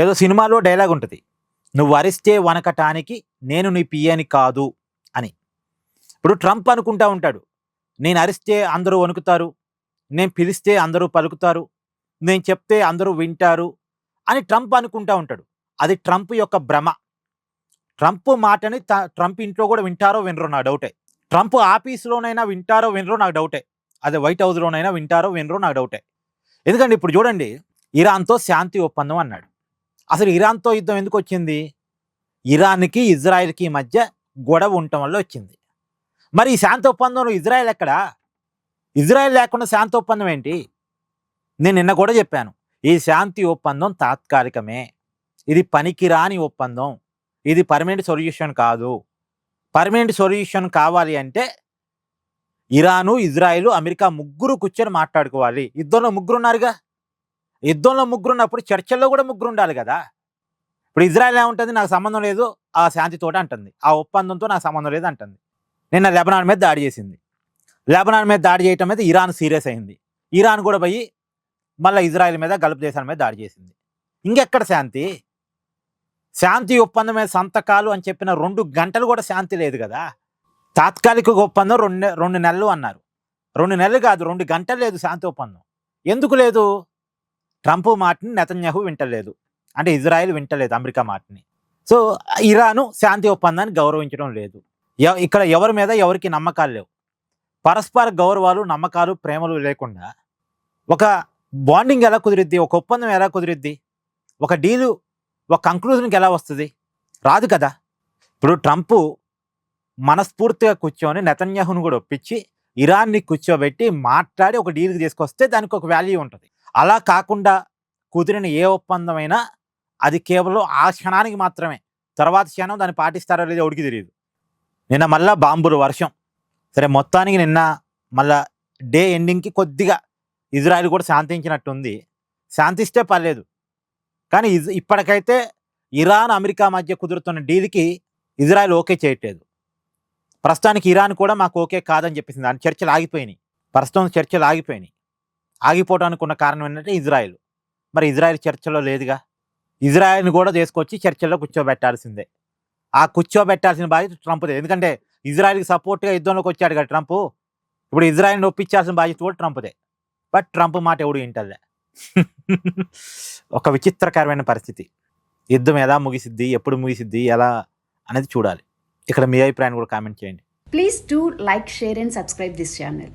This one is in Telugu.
ఏదో సినిమాలో డైలాగ్ ఉంటుంది, నువ్వు అరిస్తే వనకటానికి నేను నీ పియ్యని కాదు అని. ఇప్పుడు ట్రంప్ అనుకుంటా ఉంటాడు, నేను అరిస్తే అందరూ వణుకుతారు, నేను పిలిస్తే అందరూ పలుకుతారు, నేను చెప్తే అందరూ వింటారు అని ట్రంప్ అనుకుంటా ఉంటాడు. అది ట్రంప్ యొక్క భ్రమ. ట్రంప్ మాటని ట్రంప్ ఇంట్లో కూడా వింటారో వినరో నాకు డౌటే. ట్రంప్ ఆఫీస్లోనైనా వింటారో వినరో నాకు డౌటే. అదే వైట్ హౌస్లోనైనా వింటారో వినరో నాకు డౌటే. ఎందుకంటే ఇప్పుడు చూడండి, ఇరాన్తో శాంతి ఒప్పందం అన్నాడు. అసలు ఇరాన్తో యుద్ధం ఎందుకు వచ్చింది? ఇరాన్కి ఇజ్రాయెల్కి మధ్య గొడవ ఉండటం వల్ల వచ్చింది. మరి ఈ శాంతి ఒప్పందంలో ఇజ్రాయెల్ ఎక్కడా? ఇజ్రాయెల్ లేకుండా శాంతి ఒప్పందం ఏంటి? నేను నిన్న కూడా చెప్పాను, ఈ శాంతి ఒప్పందం తాత్కాలికమే, ఇది పనికిరాని ఒప్పందం, ఇది పర్మనెంట్ సొల్యూషన్ కాదు. పర్మనెంట్ సొల్యూషన్ కావాలి అంటే ఇరాను, ఇజ్రాయెల్, అమెరికా ముగ్గురు కూర్చొని మాట్లాడుకోవాలి. యుద్ధంలో ముగ్గురు ఉన్నారుగా. యుద్ధంలో ముగ్గురున్నప్పుడు చర్చల్లో కూడా ముగ్గురు ఉండాలి కదా. ఇప్పుడు ఇజ్రాయెల్ ఏముంటుంది, నాకు సంబంధం లేదు ఆ శాంతితోటి అంటుంది, ఆ ఒప్పందంతో నాకు సంబంధం లేదు అంటుంది. నిన్న లెబనాన్ మీద దాడి చేసింది. లెబనాన్ మీద దాడి చేయటం మీద ఇరాన్ సీరియస్ అయింది. ఇరాన్ కూడా పోయి మళ్ళీ ఇజ్రాయెల్ మీద, గల్ఫ్ దేశాల మీద దాడి చేసింది. ఇంకెక్కడ శాంతి? శాంతి ఒప్పందం మీద సంతకాలు అని చెప్పిన 2 గంటలు కూడా శాంతి లేదు కదా. తాత్కాలిక ఒప్పందం 2 నెలలు అన్నారు. 2 నెలలు కాదు, 2 గంటలు లేదు శాంతి ఒప్పందం. ఎందుకు లేదు? ట్రంప్ మాటని నెతన్యాహు వింటలేదు, అంటే ఇజ్రాయెల్ వింటలేదు అమెరికా మాటని. సో ఇరాను శాంతి ఒప్పందాన్ని గౌరవించడం లేదు. ఇక్కడ ఎవరి మీద ఎవరికి నమ్మకాలు లేవు. పరస్పర గౌరవాలు, నమ్మకాలు, ప్రేమలు లేకుండా ఒక బాండింగ్ ఎలా కుదిరిద్ది? ఒక ఒప్పందం ఎలా కుదిరిద్ది? ఒక డీలు, ఒక కంక్లూజన్కి ఎలా వస్తుంది? రాదు కదా. ఇప్పుడు ట్రంప్ మనస్ఫూర్తిగా కూర్చొని నెతన్యాహును కూడా ఒప్పించి ఇరాన్ని కూర్చోబెట్టి మాట్లాడి ఒక డీల్కి తీసుకొస్తే దానికి ఒక వాల్యూ ఉంటుంది. అలా కాకుండా కుదిరిన ఏ ఒప్పందమైనా అది కేవలం ఆ క్షణానికి మాత్రమే, తర్వాత క్షణం దాన్ని పాటిస్తారో లేదో ఎవరికి తెలియదు. నిన్న మళ్ళా బాంబులు వర్షం. సరే, మొత్తానికి నిన్న మళ్ళా డే ఎండింగ్కి కొద్దిగా ఇజ్రాయెల్ కూడా శాంతించినట్టుంది. శాంతిస్తే పర్లేదు, కానీ ఇప్పటికైతే ఇరాన్, అమెరికా మధ్య కుదురుతున్న డీల్కి ఇజ్రాయెల్ ఓకే చేయట్లేదు. ప్రస్తుతానికి ఇరాన్ కూడా మాకు ఓకే కాదని చెప్పేసింది. దాని చర్చలు ఆగిపోయినాయి. ప్రస్తుతం చర్చలు ఆగిపోయినాయి. ఆగిపోవడానికి ఉన్న కారణం ఏంటంటే ఇజ్రాయెల్. మరి ఇజ్రాయెల్ చర్చలో లేదుగా. ఇజ్రాయెల్ని కూడా తీసుకొచ్చి చర్చల్లో కూర్చోబెట్టాల్సిందే. ఆ కూర్చోబెట్టాల్సిన బాధ్యత ట్రంప్దే. ఎందుకంటే ఇజ్రాయెల్కి సపోర్ట్గా యుద్ధంలోకి వచ్చాడు కదా ట్రంప్. ఇప్పుడు ఇజ్రాయెల్ని ఒప్పించాల్సిన బాధ్యత కూడా ట్రంప్దే. బట్ ట్రంప్ మాట ఎవడు వింటలే. ఒక విచిత్రకరమైన పరిస్థితి. యుద్ధం ఎలా ముగిసిద్ది, ఎప్పుడు ముగిసిద్ది, ఎలా అనేది చూడాలి. ఇక్కడ మీ అభిప్రాయాన్ని కూడా కామెంట్ చేయండి. Please do like, share and subscribe this channel.